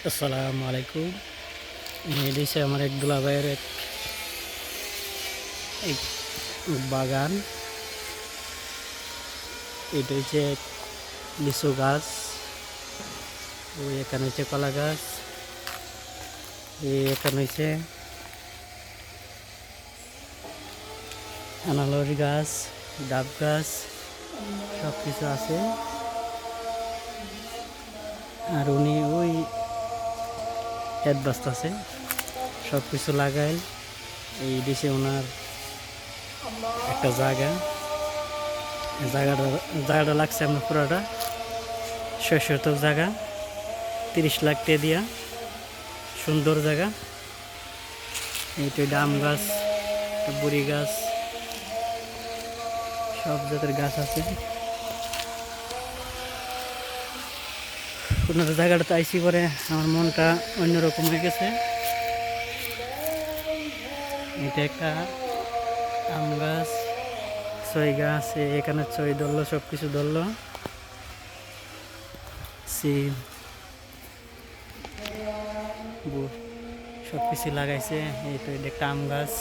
আসসালামু আলাইকুম। এই দিছে আমার এক দুলাভাইয়ের এক বাগান। এটা হচ্ছে লিচু গাছ, ওই এখানে হচ্ছে কলা গাছ, এখানে হচ্ছে আনারস গাছ, ডাব গাছ, সব কিছু আছে। আর উনি ওই হেড বাস্তাছে, সব কিছু লাগাইল। এই দিছে ওনার একটা জায়গাটা লাগছে আমার পুরাটা 600 জায়গা, 30 লাখ টাকা দিয়া, সুন্দর জায়গা। এইটা আম গাছ, বড়ি গাছ, সব জাতের গাছ আছে। ওনাদের জায়গাটাতে আইসি পরে আমার মনটা অন্যরকম হয়ে গেছে। এটা একটা আম গাছ, ছয় গাছ, এখানে ছয় ধরলো, সব কিছু ধরলো, সিম সব কিছু লাগাইছে। এই তো এটা একটা আম গাছ।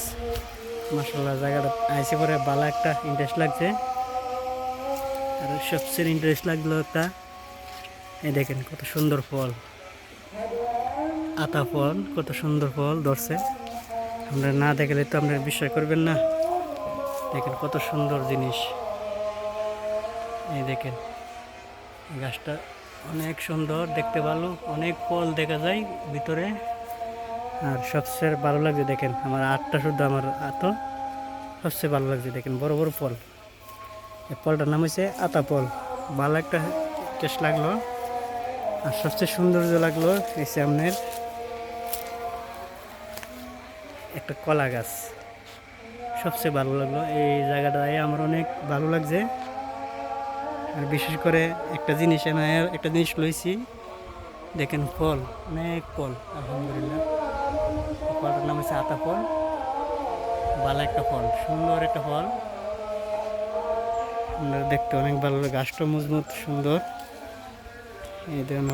মাশাআল্লাহ, জায়গাটা আইসি পরে ভালো একটা ইন্টারেস্ট লাগছে। আর সবচেয়ে ইন্টারেস্ট লাগলো একটা, এই দেখেন কত সুন্দর ফল, আতা ফল, কত সুন্দর ফল ধরছে। আমরা না দেখলে তো আপনারা বিশ্বাস করবেন না। দেখেন কত সুন্দর জিনিস। এই দেখেন গাছটা অনেক সুন্দর, দেখতে ভালো, অনেক ফল দেখা যায় ভিতরে। আর সবচেয়ে ভালো লাগছে দেখেন আমার আটটা, শুদ্ধ আমার আতো সবচেয়ে ভালো লাগছে। দেখেন বড় বড় ফল, এই ফলটার নাম হচ্ছে আতা ফল। ভালো একটা টেস্ট লাগলো। আর সবচেয়ে সৌন্দর্য লাগলো এই সামনের একটা কলা গাছ, সবচেয়ে ভালো লাগলো। এই জায়গাটায় আমার অনেক ভালো লাগছে। আর বিশেষ করে একটা জিনিস লইছি, দেখেন ফল, অনেক ফল, আলহামদুলিল্লাহ। ফলটার নাম হচ্ছে আতা ফল। ভালো একটা ফল, সুন্দর একটা ফল, দেখতে অনেক ভালো লাগে। গাছটা মজবুত, সুন্দর। এই জন্য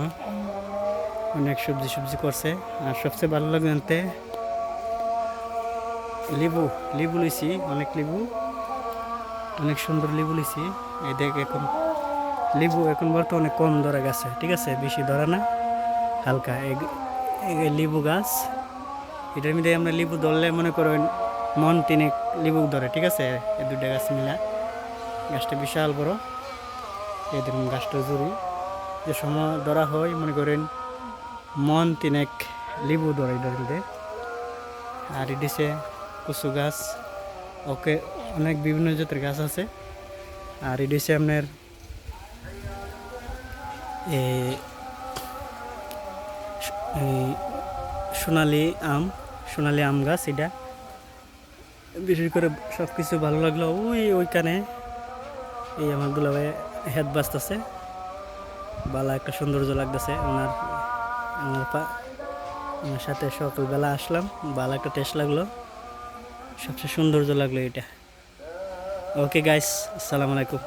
অনেক সবজি করছে। আর সবচেয়ে ভালো লাগে জানতে লেবু লইছি, অনেক লেবু, অনেক সুন্দর লেবু লইছি। এই দেখ এখন লেবু এখন বর্তমানে কম ধরা গেছে, ঠিক আছে, বেশি ধরা না, হালকা। লেবু গাছ, এটার মধ্যে আমরা লেবু ধরলে মনে করেন মন 3 লেবু ধরে, ঠিক আছে। এই দুইটা গাছ মিলা, গাছটা বিশাল বড়। এই দেখুন গাছটা জুড়ি যে সময় ধরা হয়, মনে করেন মন 3 লেবু ধরে এটার মধ্যে। আর এটিছে কচু গাছ, ওকে অনেক বিভিন্ন জাতের গাছ আছে। আর এটিছে আপনার এই সোনালি আম গাছ। এটা বিশেষ করে সব কিছু ভালো লাগলো। ওইখানে এই আমার দুলাভাই হেড বাজতেছে, ভালো একটা সৌন্দর্য লাগতেছে ওনার। আমার সাথে সকালবেলা আসলাম, ভালো একটা টেস্ট লাগলো, সবচেয়ে সৌন্দর্য লাগলো এটা। ওকে গাইস, আসসালামু আলাইকুম।